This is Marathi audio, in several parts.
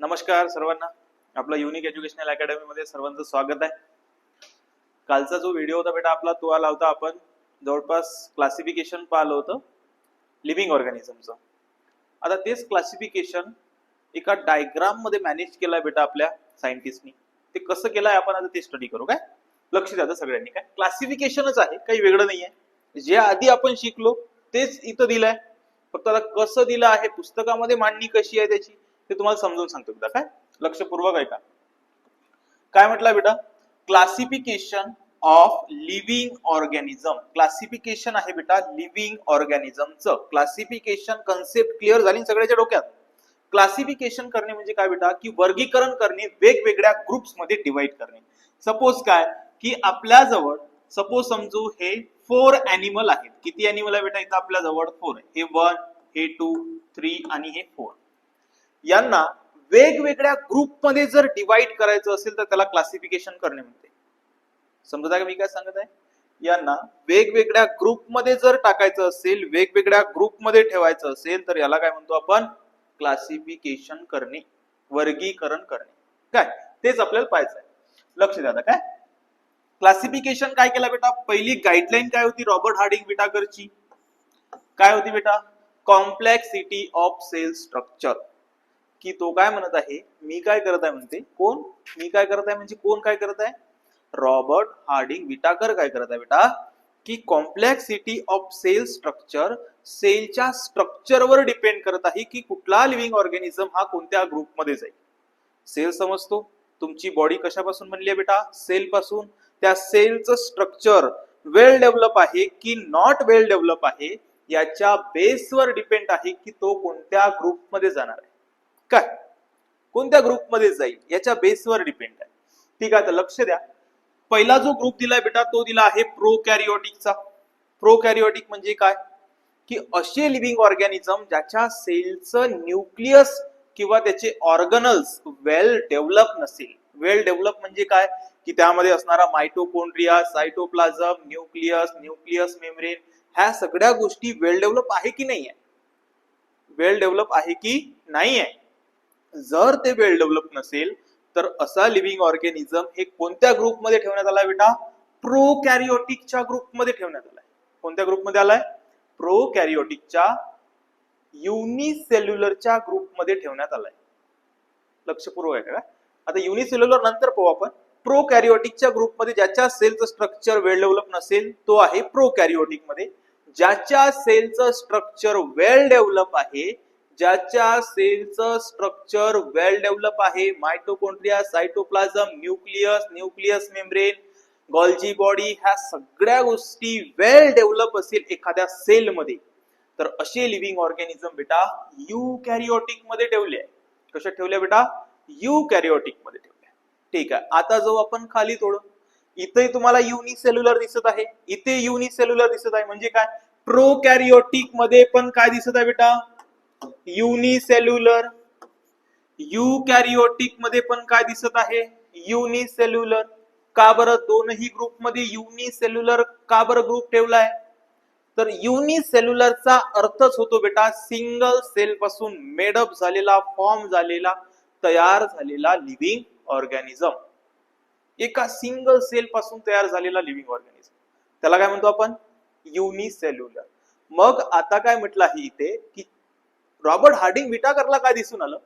नमस्कार सर्वांना. आपलं युनिक एज्युकेशनल अकॅडमी मध्ये सर्वांचं स्वागत आहे. कालचा जो व्हिडिओ होता बेटा आपला तो आला होता, आपण जवळपास क्लासिफिकेशन पाहिलं होतं लिव्हिंग ऑर्गॅनिझमचं. आता तेच क्लासिफिकेशन एका डायग्राम मध्ये मॅनेज केलंय बेटा आपल्या सायंटिस्टनी. ते कसं केलंय आपण आता ते स्टडी करू. काय लक्ष द्या सगळ्यांनी. काय क्लासिफिकेशनच आहे, काही वेगळं नाही आहे. जे आधी आपण शिकलो तेच इथं दिलंय, फक्त आता कसं दिलं आहे, पुस्तकामध्ये मांडणी कशी आहे त्याची ते तुम्हाला समजून सांगतो बेटा. काय लक्षपूर्वक ऐका. काय म्हटलं बेटा, classification of living organism. Classification आहे बेटा लिव्हिंग ऑर्गॅनिझमचं. क्लासिफिकेशन कन्सेप्ट क्लिअर झाली सगळ्याच्या डोक्यात. क्लासिफिकेशन करणे म्हणजे काय बेटा, की वर्गीकरण करणे, वेगवेगळ्या ग्रुप्स मध्ये डिवाइड करणे. सपोज काय की आपल्या जवळ सपोज समजू हे 4 अॅनिमल आहेत. किती अॅनिमल आहे बेटा इथं आपल्या जवळ? 4 आहे. हे 1, हे 2, 3 आणि हे 4. यांना वेगवेगळ्या ग्रुपमध्ये जर डिवाइड करायचं असेल तर त्याला क्लासिफिकेशन करणे म्हणते. समजता का मी काय सांगत आहे? यांना वेगवेगळ्या ग्रुपमध्ये जर टाकायचं असेल, वेगवेगळ्या ग्रुपमध्ये ठेवायचं असेल तर याला काय म्हणतो आपण? क्लासिफिकेशन करणे, वर्गीकरण करणे. काय तेच आपल्याला पाहायचं आहे. लक्ष द्या. काय क्लासिफिकेशन काय केलं बेटा? पहिली गाईडलाईन काय होती रॉबर्ट हार्डिंग विटाकरची? काय होती बेटा? Complexity of cell structure. की तो काय म्हणत आहे, मी काय करत आहे म्हणते. कोण? मी काय करत आहे म्हणजे कोण काय करत आहे? रॉबर्ट हार्डिंग विटाकर काय करत आहे बेटा, की कॉम्प्लेक्सिटी ऑफ सेल स्ट्रक्चर, सेलच्या स्ट्रक्चरवर डिपेंड करत आहे की कुठला लिव्हिंग ऑर्गॅनिझम हा कोणत्या ग्रुपमध्ये जाईल. सेल समजतो, तुमची बॉडी कशापासून बनली आहे बेटा? सेल पासून. त्या सेलचं स्ट्रक्चर वेल डेव्हलप आहे की नॉट वेल डेव्हलप आहे याच्या बेसवर डिपेंड आहे की तो कोणत्या ग्रुपमध्ये जाणार आहे. काय कोणत्या ग्रुपमध्ये जाईल याच्या बेसवर डिपेंड आहे. ठीक आहे, तर लक्ष द्या. पहिला जो ग्रुप दिलाय बेटा तो दिला आहे प्रोकॅरियोटिकचा. प्रोकॅरियोटिक म्हणजे काय, की असे लिव्हिंग ऑर्गॅनिझम ज्याच्या सेलचं न्यूक्लियस किंवा त्याचे ऑर्गनल्स वेल डेव्हलप नसेल. वेल डेव्हलप म्हणजे काय, की त्यामध्ये असणारा मायटोकॉन्ड्रिया, सायटोप्लाझम, न्यूक्लियस मेम्ब्रेन, ह्या सगळ्या गोष्टी वेल डेव्हलप आहे की नाही आहे? वेल डेव्हलप आहे की नाही आहे? जर ते वेल डेव्हलप नसेल तर असा लिव्हिंग ऑर्गॅनिझम हे कोणत्या ग्रुपमध्ये ठेवण्यात आलाय बेटा? प्रोकॅरियोटिकच्या ग्रुपमध्ये ठेवण्यात आलाय. कोणत्या ग्रुपमध्ये आलाय? प्रोकॅरियोटिकच्या युनिसेल्युलरच्या ग्रुपमध्ये ठेवण्यात आलाय. लक्षपूर्वक आहे का? आता युनिसेल्युलर नंतर पाहू आपण. प्रोकॅरियोटिकच्या ग्रुपमध्ये ज्याच्या सेलचं स्ट्रक्चर वेल डेव्हलप नसेल तो आहे प्रोकॅरियोटिक मध्ये. ज्याच्या सेलचं स्ट्रक्चर वेल डेव्हलप आहे, ज्याच्या सेलचं स्ट्रक्चर वेल डेव्हलप आहे, mitochondria, cytoplasm, nucleus membrane, Golgi body, ह्या सगळ्या गोष्टी वेल डेव्हलप असेल एखाद्या सेलमध्ये, तर असे लिव्हिंग ऑर्गॅनिझम बेटा युकॅरियोटिक मध्ये ठेवले आहे. कशात ठेवले बेटा? युकॅरियोटिक मध्ये ठेवले. ठीक आहे, आता जाऊ आपण खाली थोडं. इथे तुम्हाला युनिसेल्युलर दिसत आहे, इथे युनिसेल्युलर दिसत आहे. म्हणजे काय? प्रोकॅरियोटिक मध्ये पण काय दिसत आहे बेटा? युनिसेल्युलर. युकॅरियोटिक मध्ये पण काय दिसत आहे? युनिसेल्युलर. का बरं दोनही ग्रुप मध्ये युनिसेल्युलर का बरं ग्रुप ठेवलाय? तर युनिसेल्युलरचा अर्थच होतो बेटा सिंगल सेल पासून मेडअप झालेला, फॉर्म झालेला, तयार झालेला लिव्हिंग ऑर्गॅनिझम. एका सिंगल सेल पासून तयार झालेला लिव्हिंग ऑर्गॅनिझम, त्याला काय म्हणतो आपण? युनिसेल्युलर. मग आता काय म्हटलं आहे इथे, की रॉबर्ट हार्डिंग विटाकरला काय दिसून आलं,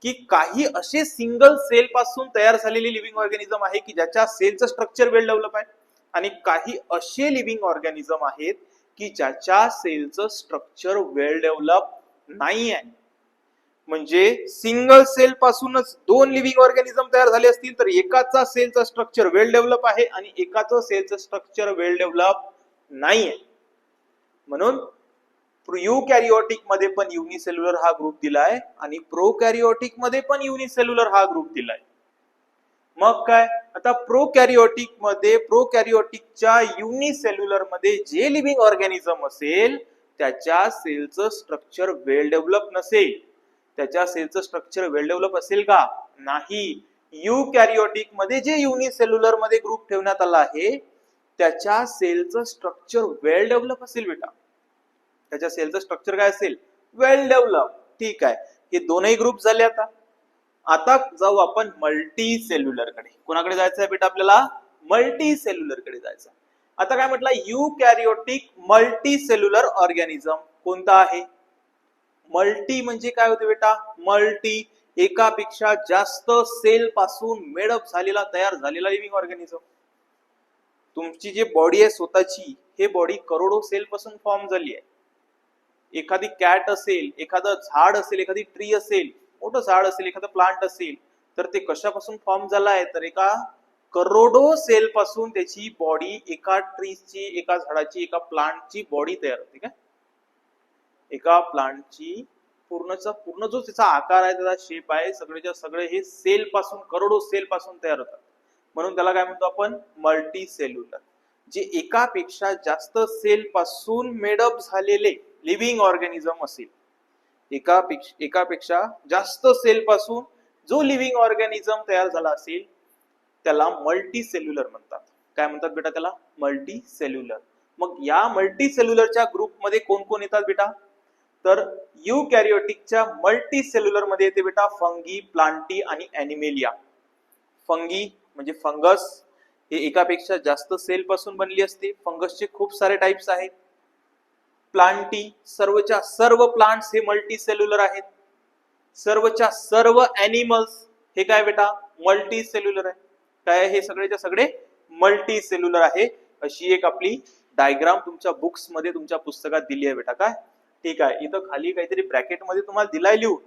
की काही असे सिंगल सेल पासून तयार झालेले लिव्हिंग ऑर्गॅनिझम आहे की ज्याच्या सेलचं स्ट्रक्चर वेल डेव्हलप आहे, आणि काही असे लिव्हिंग ऑर्गॅनिझम आहेत की ज्याच्या सेलचं स्ट्रक्चर वेल डेव्हलप नाही आहे. म्हणजे सिंगल सेल पासूनच 2 लिव्हिंग ऑर्गॅनिझम तयार झाले असतील तर एकाचा सेलचं स्ट्रक्चर वेल डेव्हलप आहे आणि एकाचं सेलचं स्ट्रक्चर वेल डेव्हलप नाही आहे. म्हणून युकॅरियोटिक मध्ये पण युनिसेल्युलर हा ग्रुप दिलाय आणि प्रोकॅरियोटिक मध्ये पण युनिसेल्युलर हा ग्रुप दिलाय. मग काय, आता प्रोकॅरियोटिक मध्ये, प्रोकॅरियोटिकच्या युनिसेल्युलर मध्ये जे लिव्हिंग ऑर्गॅनिझम असेल त्याच्या सेलचं स्ट्रक्चर वेल डेव्हलप नसेल. त्याच्या सेलचं स्ट्रक्चर वेल डेव्हलप असेल का? नाही. युकॅरियोटिक मध्ये जे युनिसेल्युलर मध्ये ग्रुप ठेवण्यात आला आहे त्याच्या सेलचं स्ट्रक्चर वेल डेव्हलप असेल बेटा. त्याच्या सेलचं स्ट्रक्चर काय असेल? वेल डेव्हलप. ठीक आहे, हे दोनही ग्रुप झाले. आता आता जाऊ आपण मल्टी सेल्युलर कडे. कोणाकडे जायचं आहे बेटा आपल्याला? मल्टी सेल्युलर कडे जायचं. आता काय म्हटलं? युकॅरियोटिक मल्टी सेल्युलर ऑर्गॅनिझम कोणता आहे? मल्टी म्हणजे काय होते बेटा? मल्टी एकापेक्षा जास्त सेल पासून मेडअप झालेला, तयार झालेला लिव्हिंग ऑर्गॅनिझम. तुमची जी बॉडी आहे स्वतःची, हे बॉडी करोडो सेल पासून फॉर्म झाली आहे. एखादी कॅट असेल, एखादं झाड असेल, एखादी ट्री असेल, मोठं झाड असेल, एखादं प्लांट असेल, तर ते कशापासून फॉर्म झालं आहे? तर एका करोडो सेल पासून त्याची बॉडी, एका ट्रीची, एका झाडाची, एका प्लांटची बॉडी तयार होते. काय एका प्लांटची पूर्णचा पूर्ण जो त्याचा आकार आहे, त्याचा शेप आहे, सगळेच्या सगळे हे सेल पासून, करोडो सेल पासून तयार होतात. म्हणून त्याला काय म्हणतो आपण? Multi cellular. जे एकापेक्षा जास्त सेल पासून मेडअप झालेले लिव्हिंग ऑर्गॅनिझम असेल, एकापेक्षा जास्त सेल पासून जो लिव्हिंग ऑर्गॅनिझम तयार झाला असेल, त्याला मल्टी सेल्युलर म्हणतात. काय म्हणतात बेटा त्याला? Multi cellular. मग या मल्टी सेल्युलरच्या ग्रुपमध्ये कोण कोण येतात बेटा? तर युकॅरियोटिकच्या मल्टी सेल्युलर मध्ये येते बेटा फंगी, प्लांटी आणि ॲनिमेलिया. फंगी म्हणजे फंगस, हे एकापेक्षा जास्त सेल पासून बनली असते. फंगसचे खूप सारे टाइप्स आहेत. प्लांटी, सर्वच्या सर्व प्लांट्स हे मल्टी सेल्युलर आहेत. सर्वच्या सर्व ॲनिमल्स हे काय बेटा? मल्टी सेल्युलर आहे. काय? हे सगळेच्या सगळे मल्टी सेल्युलर आहे. अशी एक आपली डायग्राम तुमच्या बुक्स मध्ये, तुमच्या पुस्तकात दिली आहे बेटा. काय ठीक आहे, इथं खाली काहीतरी ब्रॅकेट मध्ये तुम्हाला दिलाय लिहून,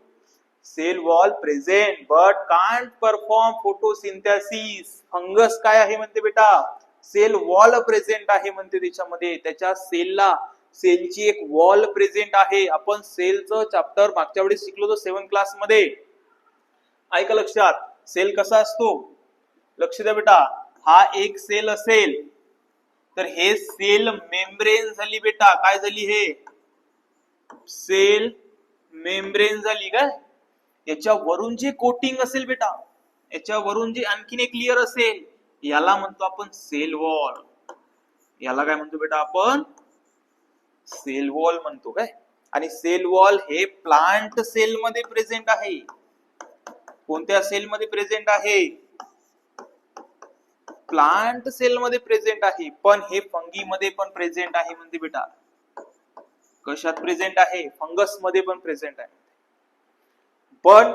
cell wall present but can't perform photosynthesis. Fungus काय आहे म्हणते बेटा? सेल वॉल प्रेझेंट आहे म्हणते त्याच्यामध्ये. त्याच्या सेलला, सेलची एक वॉल प्रेझेंट आहे. आपण सेलचं चॅप्टर मागच्या वेळेस शिकलो होतो 7th क्लास मध्ये. ऐका लक्षात, सेल कसा असतो? लक्ष द्या बेटा. हा एक सेल असेल तर हे सेल मेम्ब्रेन झाली बेटा. काय झाली? हे सेल मेम्ब्रेन झाली. काय याच्यावरून जे कोटिंग असेल बेटा, याच्यावरून जे आणखीन एक लेयर असेल, याला म्हणतो आपण सेल वॉल. याला काय म्हणतो बेटा आपण? सेल वॉल म्हणतो. काय आणि सेल वॉल हे प्लांट सेल मध्ये प्रेझेंट आहे. कोणत्या सेल मध्ये प्रेझेंट आहे? प्लांट सेल मध्ये प्रेझेंट आहे. पण हे फंगी मध्ये पण प्रेझेंट आहे म्हणते बेटा. कशात प्रेझेंट आहे? फंगस मध्ये पण प्रेझेंट आहे. पण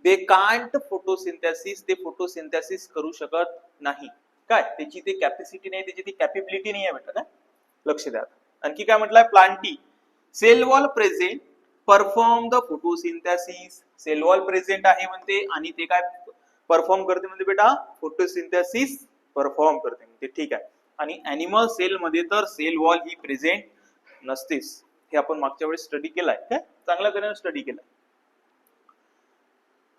दे कांट फोटोसिंथेसिस, ते फोटोसिंथेसिस करू शकत नाही. काय त्याची ती कॅपॅसिटी नाही, त्याची ती कॅपेबिलिटी नाही आहे बेटा. काय लक्ष द्या. आणखी काय म्हटलंय? Plantae, cell wall present perform the photosynthesis. Cell wall present आहे म्हणते आणि ते काय परफॉर्म करते म्हणते बेटा? फोटोसिंथेसिस परफॉर्म करते म्हणते. ठीक आहे. आणि ॲनिमल सेल मध्ये तर सेल वॉल ही प्रेझेंट नसतेच. हे आपण मागच्या वेळेस स्टडी केलाय. काय चांगल्या तऱ्हेने स्टडी केलाय.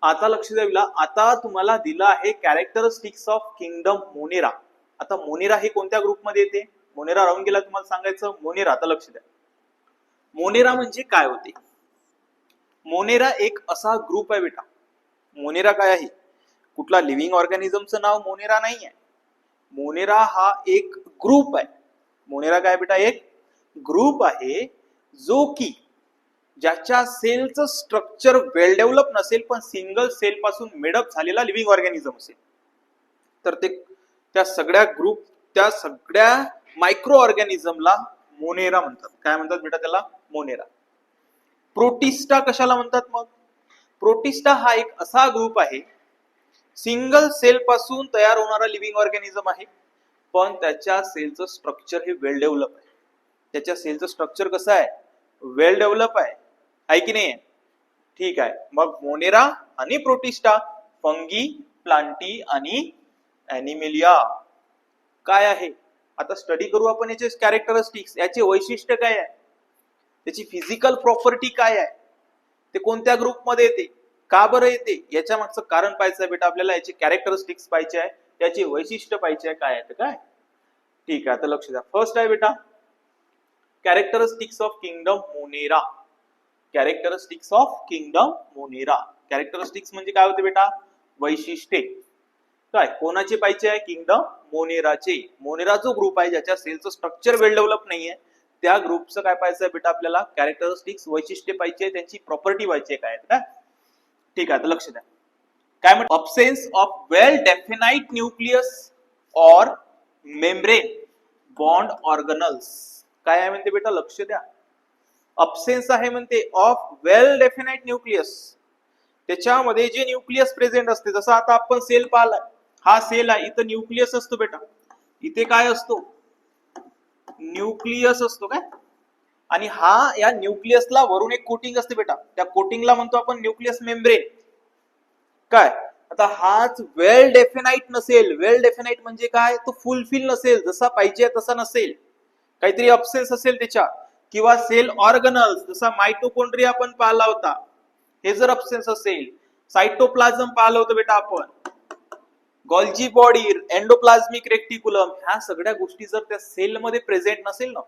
आता लक्ष द्यायला, आता तुम्हाला दिलं आहे कॅरेक्टरिस्टिक्स ऑफ किंगडम मोनेरा. आता मोनेरा हे कोणत्या ग्रुपमध्ये येते? मोनेरा राहून गेला तुम्हाला सांगायचं. मोनेरा, आता लक्ष द्या. मोनेरा म्हणजे काय होते? मोनेरा एक असा ग्रुप आहे बेटा. मोनेरा काय आहे? कुठला लिव्हिंग ऑर्गॅनिझमचं नाव मोनेरा नाही आहे. मोनेरा हा एक ग्रुप आहे. मोनेरा काय बेटा? एक ग्रुप आहे जो की ज्याच्या सेलचं स्ट्रक्चर वेल डेव्हलप नसेल, पण सिंगल सेल पासून मेडअप झालेला लिव्हिंग ऑर्गॅनिझम असेल, तर ते त्या सगळ्या मायक्रो ऑर्गॅनिझमला मोनेरा म्हणतात. काय म्हणतात बेटा त्याला? मोनेरा. प्रोटिस्टा कशाला म्हणतात मग? प्रोटिस्टा हा एक असा ग्रुप आहे, सिंगल सेल पासून तयार होणारा लिव्हिंग ऑर्गॅनिझम आहे, पण त्याच्या सेलचं स्ट्रक्चर हे वेल डेव्हलप आहे. त्याच्या सेलचं स्ट्रक्चर कसं आहे? वेल डेव्हलप आहे की नाही? ठीक आहे. मग मोनेरा आणि प्रोटिस्टा, फंगी, प्लांटी आणि ॲनिमेलिया काय आहे? आता स्टडी करू आपण याचे कॅरेक्टरिस्टिक्स. याचे वैशिष्ट्य काय आहे? त्याची फिजिकल प्रॉपर्टी काय आहे? ते कोणत्या ग्रुपमध्ये येते? का बरं येते? याच्या मागचं कारण पाहायचं आहे बेटा आपल्याला. याचे कॅरेक्टरिस्टिक्स पाहिजे आहे, त्याचे वैशिष्ट्य पाहिजे आहे. काय आहे काय? ठीक आहे. आता लक्ष द्या. फर्स्ट आहे बेटा characteristics of kingdom Monera. Characteristics of kingdom Monera. Characteristics म्हणजे काय होते बेटा? वैशिष्ट्ये. काय कोणाचे पाहिजे आहे? किंगडम मोनेराचे. मोनेरा जो ग्रुप आहे ज्याच्या सेलचं स्ट्रक्चर वेल डेव्हलप नाहीये, त्या ग्रुपचं काय पाहिजे बेटा आपल्याला? कॅरेक्टरिस्टिक्स, वैशिष्ट्ये पाहिजे, त्यांची प्रॉपर्टी पाहिजे. काय ठीक आहे, आता लक्ष द्या. काय म्हणतो? Absence of well definite nucleus और मेम्ब्रेन बॉन्ड ऑर्गनल्स. काय आहे म्हणते बेटा, लक्ष द्या. अब्सेन्स आहे म्हणते ऑफ वेल डेफिनाइट न्यूक्लियस, त्याच्यामध्ये जे न्यूक्लियस प्रेझेंट असते. जसं आता आपण सेल पाहिलाय, हा सेल आहे, इथं न्यूक्लियस असतो बेटा. इथे काय असतो? न्यूक्लियस असतो काय. आणि हा या न्यूक्लियसला वरून एक कोटिंग असते बेटा, त्या कोटिंगला म्हणतो आपण न्यूक्लियस मेम्ब्रेन. काय आता हाच वेल डेफिनाइट नसेल, वेल डेफिनाइट म्हणजे काय, तो फुलफिल नसेल, जसा पाहिजे तसा नसेल, काहीतरी अब्सेन्स असेल त्याच्या. किंवा सेल ऑर्गनल्स, जसा मायटोकॉन्ड्रिया आपण पाहिला होता, हे जर अब्सेन्स असेल. सायटोप्लाझम पाहिलं होतं बेटा आपण, गॉल्जी बॉडी, एंडोप्लाझमिक रेक्टिक्युलम, ह्या सगळ्या गोष्टी जर त्या सेल मध्ये प्रेझेंट नसेल ना,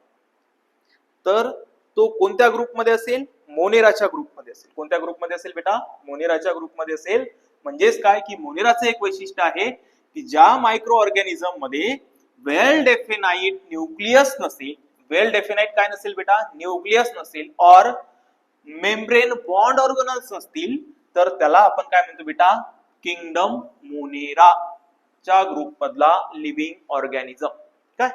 तर तो कोणत्या ग्रुपमध्ये असेल? मोनेराच्या ग्रुपमध्ये असेल. कोणत्या ग्रुपमध्ये असेल बेटा? मोनेराच्या ग्रुपमध्ये असेल. म्हणजेच काय की मोनेराचं एक वैशिष्ट्य आहे की ज्या मायक्रो ऑर्गॅनिझम मध्ये वेल डेफिनाइट न्यूक्लियस नसेल, वेल डेफिनाइट काय नसेल बेटा? न्यूक्लियस नसेल, और मेम्ब्रेन बॉन्ड ऑर्गनल्स नसतील, तर त्याला आपण काय म्हणतो बेटा? किंगडम मोनेरा च्या ग्रुप मधला लिव्हिंग ऑर्गॅनिझम. काय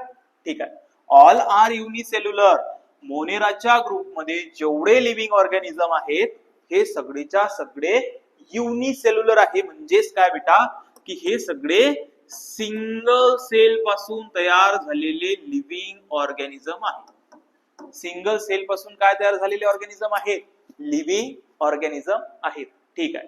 ठीक आहे. All R unicellular. मोनेराच्या ग्रुपमध्ये जेवढे लिव्हिंग ऑर्गॅनिझम आहेत हे सगळेच्या सगळे युनिसेल्युलर आहे. म्हणजेच काय बेटा की हे सगळे सिंगल सेल पासून तयार झालेले लिव्हिंग ऑर्गॅनिझम आहेत. सिंगल सेल पासून काय तयार झालेले ऑर्गॅनिझम आहेत? लिव्हिंग ऑर्गॅनिझम आहेत. ठीक आहे.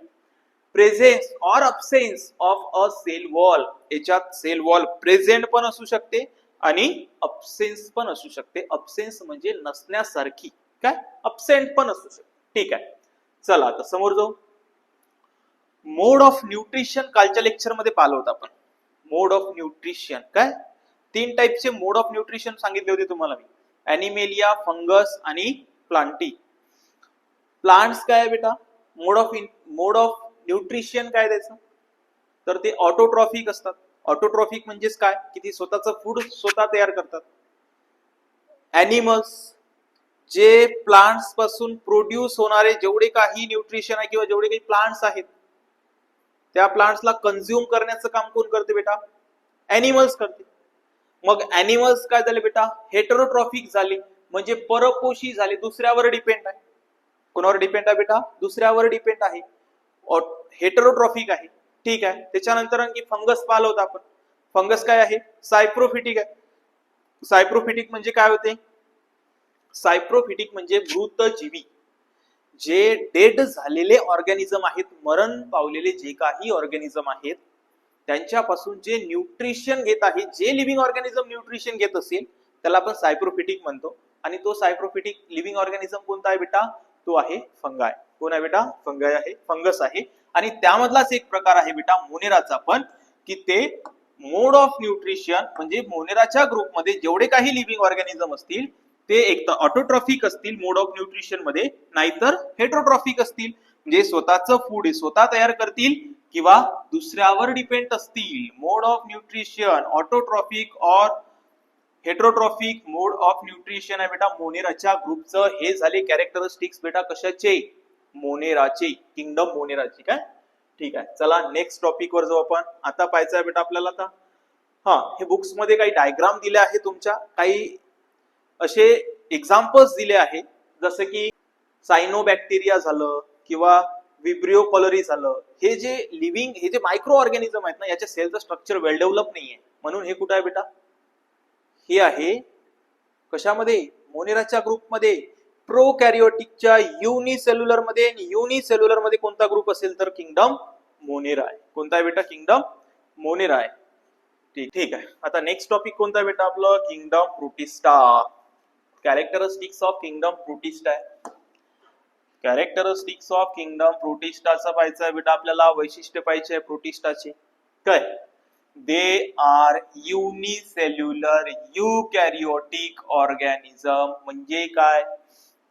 Presence or absence of a cell wall, याच्यात सेल वॉल प्रेझेंट पण असू शकते आणि अब्सेन्स पण असू शकते. अब्सेन्स म्हणजे नसण्यासारखी, काय अब्सेंट पण असू शकते. ठीक आहे, चला आता समोर जाऊ. मोड ऑफ न्यूट्रिशन कालच्या लेक्चर मध्ये पाहिलं होतं आपण. मोड ऑफ न्यूट्रिशन काय, 3 टाइपचे मोड ऑफ न्यूट्रिशन सांगितले होते तुम्हाला मी, ॲनिमेलिया, फंगस आणि प्लांटी. प्लांट्स काय बेटा? मोड ऑफ न्यूट्रिशन काय त्याचं? तर ते ऑटोट्रॉफिक असतात. ऑटोट्रॉफिक म्हणजेच काय की ती स्वतःचं फूड स्वतः तयार करतात. ॲनिमल्स, जे प्लांट्स पासून प्रोड्यूस होणारे जेवढे काही न्यूट्रिशन आहे किंवा जेवढे काही प्लांट्स आहेत, त्या प्लांट्सला कंझ्युम करण्याचं काम कोण करते बेटा? ॲनिमल्स करते. मग ॲनिमल्स काय झाले बेटा? हेटेरोट्रॉफिक झाले, म्हणजे परपोषी झाले, दुसऱ्यावर डिपेंड आहे. कोणावर डिपेंड आहे बेटा? दुसऱ्यावर डिपेंड आहे, हेटेरोट्रॉफिक आहे. ठीक आहे. त्याच्यानंतर आणखी फंगस पाहिलं होतं आपण. फंगस काय आहे? सायप्रोफिटिक आहे. सायप्रोफिटिक म्हणजे काय होते? सायप्रोफिटिक म्हणजे मृतजीवी, जे डेड झालेले ऑर्गॅनिझम आहेत, मरण पावलेले जे काही ऑर्गॅनिझम आहेत, त्यांच्यापासून जे न्यूट्रिशन घेत आहे, जे लिव्हिंग ऑर्गॅनिझम न्यूट्रिशन घेत असेल त्याला आपण सायप्रोफिटिक म्हणतो. आणि तो सायप्रोफिटिक लिव्हिंग ऑर्गॅनिझम कोणता आहे बेटा? तो आहे फंगाय. कोण आहे बेटा? फंगाय आहे, फंगस आहे. आणि त्यामधलाच एक प्रकार आहे बेटा मोनेराचा पण, की ते मोड ऑफ न्यूट्रिशन म्हणजे मोनेराच्या ग्रुपमध्ये जेवढे काही लिव्हिंग ऑर्गॅनिझम असतील ते एक तर ऑटोट्रॉफिक असतील मोड ऑफ न्यूट्रिशन मध्ये, नाहीतर हेटेरोट्रॉफिक असतील, म्हणजे स्वतःचं फूड स्वतः तयार करतील किंवा दुसऱ्यावर डिपेंड असतील. मोड ऑफ न्यूट्रिशन ऑटोट्रॉफिक और हेटेरोट्रॉफिक मोड ऑफ न्यूट्रिशन आहे बेटा मोनेराच्या ग्रुपचं. हे झाले कॅरेक्टरिस्टिक्स बेटा कशाचे? मोनेराचे, किंगडम मोनेराचे. काय ठीक आहे. चला नेक्स्ट टॉपिक वर जाऊ आपण. आता पाहायचं आहे बेटा आपल्याला आता, हा हे बुक्स मध्ये काही डायग्राम दिले आहे तुमच्या, काही असे एक्झाम्पल्स दिले आहे, जसं की सायनोबॅक्टेरिया झालं किंवा विब्रिओ कॉलरी झालं. हे जे लिव्हिंग, हे जे मायक्रो ऑर्गॅनिझम आहेत ना, याच्या सेलचं स्ट्रक्चर वेल डेव्हलप नाहीये, म्हणून हे कुठं आहे बेटा? हे आहे कशामध्ये? मोनेराच्या ग्रुपमध्ये, प्रोकॅरियोटिकच्या युनिसेल्युलर मध्ये. आणि युनिसेल्युलर मध्ये कोणता ग्रुप असेल तर किंगडम मोनेरा आहे. कोणता आहे बेटा? किंगडम मोनेरा आहे. ठीक आहे. आता नेक्स्ट टॉपिक कोणता आहे बेटा आपलं? Kingdom protista. Characteristics of kingdom protista आहे. कॅरेक्टरिस्टिक्स ऑफ किंगडम प्रोटिस्टाचा पाहायचं आहे बेटा आपल्याला, वैशिष्ट्य पाहिजे आहे प्रोटिस्टाचे. काय? They are unicellular eukaryotic organism. म्हणजे काय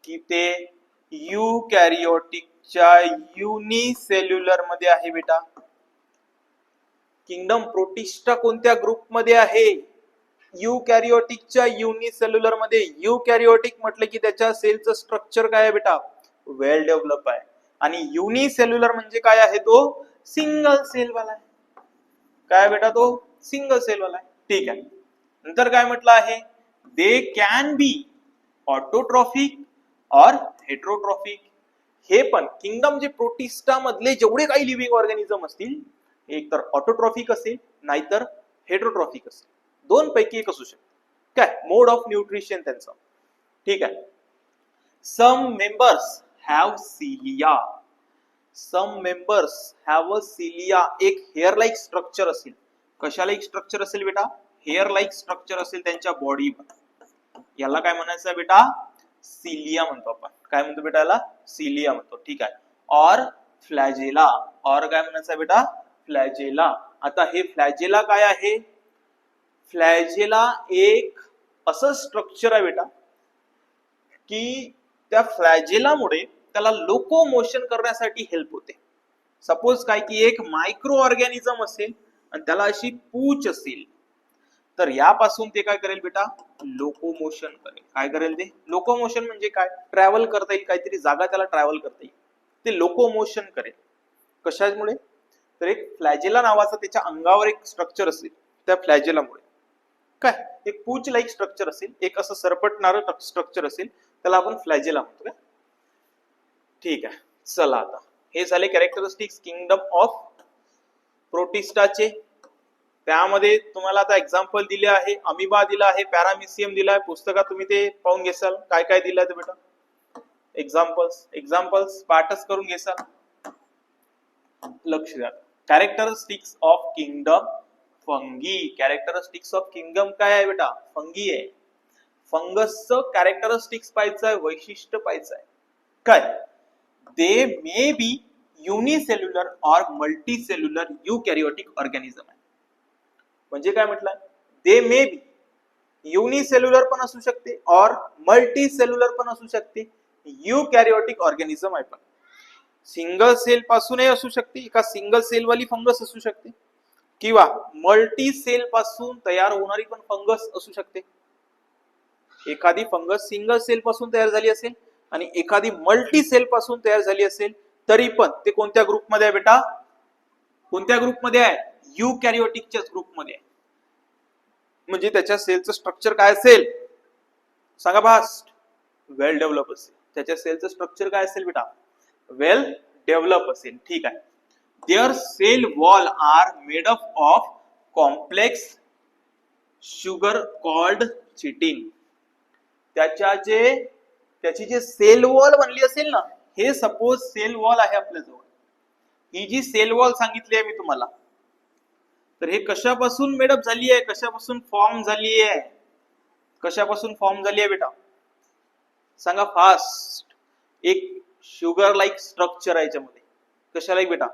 की ते युकॅरियोटिकच्या युनिसेल्युलर मध्ये आहे बेटा. किंगडम प्रोटिस्टा कोणत्या ग्रुप मध्ये आहे? युकॅरियोटिकच्या युनिसेल्युलर मध्ये. युकॅरियोटिक म्हटलं की त्याच्या सेलचं स्ट्रक्चर काय आहे बेटा? वेल डेव्हलप आहे. आणि युनिसेल्युलर म्हणजे काय आहे, तो सिंगल सेल वाला आहे. काय बेटा, तो सिंगल सेल वाला आहे. ठीक आहे. नंतर काय म्हटलं आहे, दे कॅन बी ऑटोट्रॉफिक और हेट्रोट्रॉफिक. हे पण किंगडम जे प्रोटिस्टा मधले जेवढे काही लिव्हिंग ऑर्गॅनिझम असतील, एक तर ऑटोट्रॉफिक असेल नाहीतर हेट्रोट्रॉफिक असेल, दोन पैकी एक असू शकते. काय मोड ऑफ न्यूट्रिशन त्यांचं. ठीक आहे. Some members have cilia. Some members have a cilia. एक हेअर लाईक स्ट्रक्चर असेल. कशा लाईक स्ट्रक्चर असेल बेटा, हेअर लाईक स्ट्रक्चर असेल त्यांच्या बॉडीवर. याला काय म्हणायचं आहे बेटा, सिलिया म्हणतो आपण. काय म्हणतो बेटा, याला सिलिया म्हणतो. ठीक आहे. और फ्लॅजेला. और काय म्हणायचं आहे बेटा, फ्लॅजेला. आता हे फ्लॅजेला काय आहे, फ्लॅजेला एक असं स्ट्रक्चर आहे बेटा की त्या फ्लॅजेलामुळे त्याला लोकोमोशन करण्यासाठी हेल्प होते. सपोज काय की एक मायक्रो ऑर्गॅनिझम असेल आणि त्याला अशी पूच असेल, तर यापासून ते काय करेल बेटा, लोकोमोशन करेल. काय करेल ते, लोकोमोशन म्हणजे काय, ट्रॅव्हल करता येईल, काहीतरी जागा त्याला ट्रॅव्हल करता येईल, ते लोकोमोशन करेल. कशामुळे, तर एक फ्लॅजेला नावाचा त्याच्या अंगावर एक स्ट्रक्चर असेल, त्या फ्लॅजेलामुळे काय एक पूच लाईक स्ट्रक्चर असेल, एक असं सरपटणारं स्ट्रक्चर असेल, त्याला आपण फ्लॅजेला म्हणतो. काय ठीक आहे. चला आता हे झाले कॅरेक्टरिस्टिक्स किंगडम ऑफ प्रोटिस्टाचे. त्यामध्ये तुम्हाला आता एक्झाम्पल दिले आहे, अमिबा दिला आहे, पॅरामिसियम दिला आहे. पुस्तकात तुम्ही ते पाहून घेसाल काय काय दिलं आहे बेटा. एक्झाम्पल्स पाठच करून घेसाल. लक्ष द्या. Characteristics of kingdom fungi. Characteristics of kingdom काय आहे बेटा, फंगी आहे. फंगसचं कॅरेक्टरिस्टिक्स पाहायचं आहे, वैशिष्ट्य पाहायचं आहे. काय, दे मे बी युनिसेल्युलर और मल्टीसेल्युलर युकॅरियोटिक ऑर्गॅनिझम आहे. म्हणजे काय म्हटलं, दे मे बी युनिसेल्युलर पण असू शकते और मल्टीसेल्युलर पण असू शकते. युकॅरियोटिक ऑर्गॅनिझम आहे. पण सिंगल सेल पासूनही असू शकते, एका सिंगल सेल वाली फंगस असू शकते, किंवा मल्टी सेल पासून तयार होणारी पण फंगस असू शकते. एखादी फंगस सिंगल सेल पासून तयार झाली असेल आणि एखादी मल्टी सेल पासून तयार झाली असेल, तरी पण ते कोणत्या ग्रुपमध्ये आहे बेटा, कोणत्या ग्रुपमध्ये आहे, युकॅरियोटिकच्याच ग्रुपमध्ये आहे. म्हणजे त्याच्या सेलचं स्ट्रक्चर काय असेल सांगा फास्ट, वेल डेव्हलप असेल. त्याच्या सेलचं स्ट्रक्चर काय असेल बेटा, वेल डेव्हलप असेल. ठीक आहे. Their cell wall are made up of complex sugar called chitin. त्याची जे सेल वॉल बनली असेल ना, हे सपोज सेल वॉल आहे आपल्याजवळ, ही जी सेल वॉल सांगितली आहे मी तुम्हाला, तर हे कशापासून मेडअप झाली आहे, कशापासून फॉर्म झाली आहे, कशापासून फॉर्म झाली आहे बेटा सांगा फास्ट. एक शुगर लाईक स्ट्रक्चर आहे याच्यामध्ये. कशा लाईक बेटा,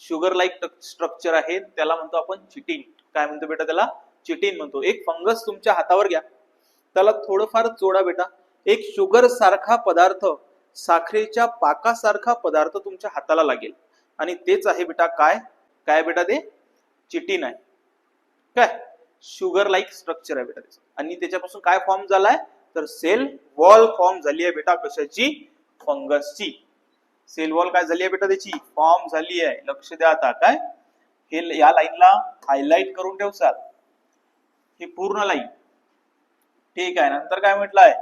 शुगर लाईक स्ट्रक्चर आहे, त्याला म्हणतो आपण चिटिन. काय म्हणतो बेटा, त्याला चिटिन म्हणतो. एक फंगस तुमच्या हातावर घ्या, त्याला थोडंफार चोडा बेटा, एक शुगर सारखा पदार्थ, साखरेच्या पाकासारखा पदार्थ तुमच्या हाताला लागेल, आणि तेच आहे बेटा काय, काय बेटा ते चिटिन आहे. काय शुगर लाईक स्ट्रक्चर आहे बेटा त्याचं. आणि त्याच्यापासून काय फॉर्म झालाय, तर सेल वॉल फॉर्म झाली आहे बेटा. कशाची, फंगसची. सेल वॉल काय झाली आहे बेटा, त्याची फॉर्म झाली आहे. लक्ष द्या आता. काय हे या लाईनला हायलाइट करून ठेवसाल, ही पूर्ण लाईन. ठीक आहे. नंतर काय म्हटलंय,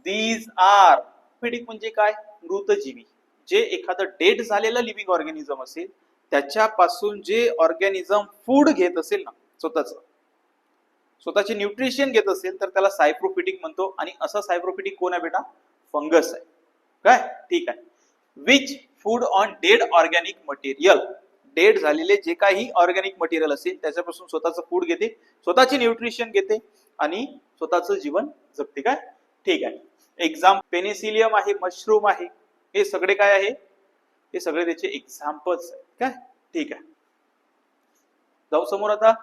दीज आर ऑर्थोपेडिक म्हणजे काय, मृतजीवी. जे एखादं डेड झालेलं लिव्हिंग ऑर्गॅनिझम असेल, त्याच्यापासून जे ऑर्गॅनिझम फूड घेत असेल ना, स्वतःचे न्यूट्रिशन घेत असेल, तर त्याला सायप्रोफिटिक म्हणतो. आणि असा सायप्रोफिटिक कोण आहे बेटा, फंगस आहे. काय ठीक आहे. Which food on dead organic material. Dead झालेले जे काही ऑर्गॅनिक मटेरियल असेल त्याच्यापासून स्वतःचं फूड घेते, स्वतःचे न्यूट्रिशन घेते आणि स्वतःचं जीवन जगते. काय ठीक आहे. एक्झाम पेनिसिलियम आहे, मशरूम आहे, हे सगळे काय आहे, हे सगळे त्याचे एक्झाम्पल्स आहेत. काय ठीक आहे. जाऊ समोर. आता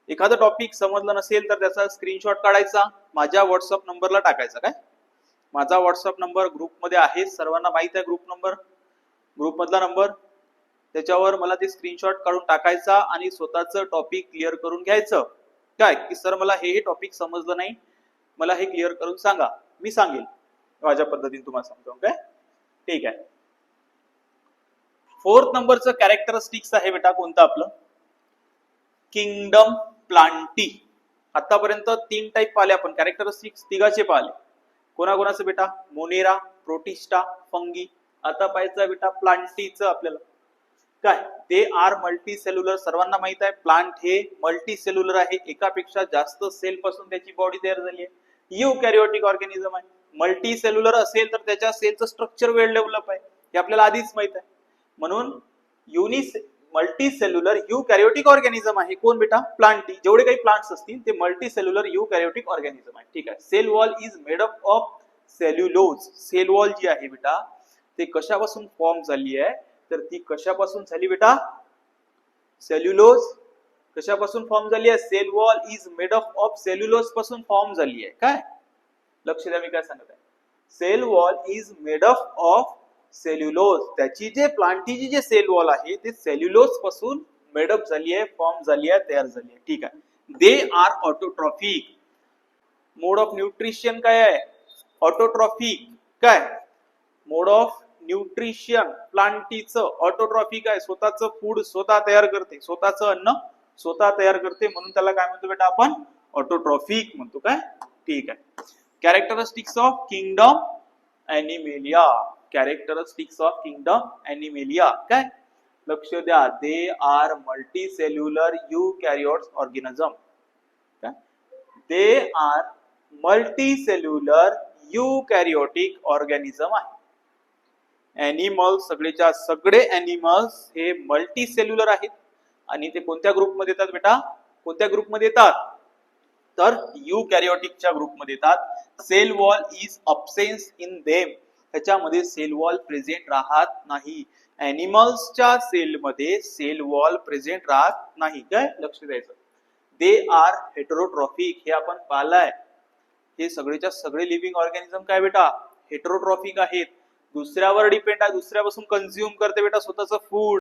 एखादं टॉपिक समजलं नसेल तर त्याचा स्क्रीनशॉट काढायचा, माझ्या व्हॉट्सअप नंबरला टाकायचा. काय माझा व्हॉट्सअप नंबर ग्रुपमध्ये आहे, सर्वांना माहित आहे ग्रुप नंबर, ग्रुप मधला नंबर. त्याच्यावर मला ते स्क्रीनशॉट काढून टाकायचा आणि स्वतःचं टॉपिक क्लिअर करून घ्यायचं. काय की सर मला हे टॉपिक समजलं नाही, मला हे क्लिअर करून सांगा, मी सांगेल. माझ्या पद्धतीने तुम्हाला सांगतो. काय ठीक आहे. 4th नंबरचं कॅरेक्टरिस्टिक्स आहे बेटा कोणतं आपलं, किंगडम प्लांटी. आतापर्यंत 3 टाईप पाहिले आपण कॅरेक्टरिस्टिक्स, तिघाचे पाहिले. कोणाकोणाचं बेटा, मोनेरा, प्रोटिस्टा, फंगी. आता पाहायचं बेटा प्लांटीचं आपल्याला. काय, दे आर मल्टी सेल्युलर. सर्वांना माहित आहे प्लांट हे मल्टी सेल्युलर आहे, एकापेक्षा जास्त सेल पासून त्याची बॉडी तयार झाली आहे. युकॅरियोटिक ऑर्गॅनिझम आहे. मल्टी सेल्युलर असेल तर त्याच्या सेलचं स्ट्रक्चर वेल डेव्हलप आहे, हे आपल्याला आधीच माहित आहे. म्हणून मल्टी सेल्युलर युकॅरियोटिक ऑर्गॅनिझम आहे कोण बेटा, प्लांटी. जेवढे काही प्लांट्स असतील ते मल्टी सेल्युलर युकॅरियोटिक ऑर्गॅनिझम आहे. ठीक आहे. Cell wall is made up of cellulose. Cell wall जी आहे बेटा ते कशापासून फॉर्म झाली आहे, तर ती कशापासून झाली बेटा, सेल्युलोज. कशापासून फॉर्म झाली आहे, cell wall is made up of cellulose पासून फॉर्म झाली आहे. काय लक्ष द्या मी काय सांगत आहे, cell wall is made up of cellulose. त्याची जे प्लांटीची जे सेल वॉल आहे ते सेल्युलोज पासून मेडअप झाली आहे, फॉर्म झाली आहे, तयार झाली आहे. ठीक आहे. They are autotrophic. Mode of nutrition काय आहे, ऑटोट्रॉफिक. काय मोड ऑफ न्यूट्रिशन प्लांटीचं ऑटोट्रॉफिक आहे, स्वतःचं फूड स्वतः तयार करते, स्वतःचं अन्न स्वतः तयार करते, म्हणून त्याला काय म्हणतो बेटा आपण, ऑटोट्रॉफिक म्हणतो. काय ठीक आहे. Characteristics of kingdom animalia. Characteristics of kingdom animalia. काय लक्ष द्या, they are multi cellular eukaryotes organism. काय they are multi cellular eukaryotic organism आहे. ॲनिमल्स सगळेच्या सगळे ॲनिमल्स हे मल्टी सेल्युलर आहेत. आणि ते कोणत्या ग्रुपमध्ये येतात बेटा, कोणत्या ग्रुपमध्ये येतात, तर युकॅरियोटिकच्या ग्रुपमध्ये येतात. Cell wall is absence in them. त्याच्यामध्ये सेल वॉल प्रेझेंट राहत नाही. ॲनिमल्सच्या सेलमध्ये सेल वॉल प्रेझेंट राहत नाही. काय लक्ष द्यायचं. They are heterotrophic. हे आपण पाहिलंय, हे सगळेच्या सगळे लिव्हिंग ऑर्गॅनिझम काय बेटा, हेटेरोट्रॉफिक आहेत. दुसऱ्यावर डिपेंड आहे, दुसऱ्यापासून कन्झ्युम करते बेटा स्वतःचं फूड.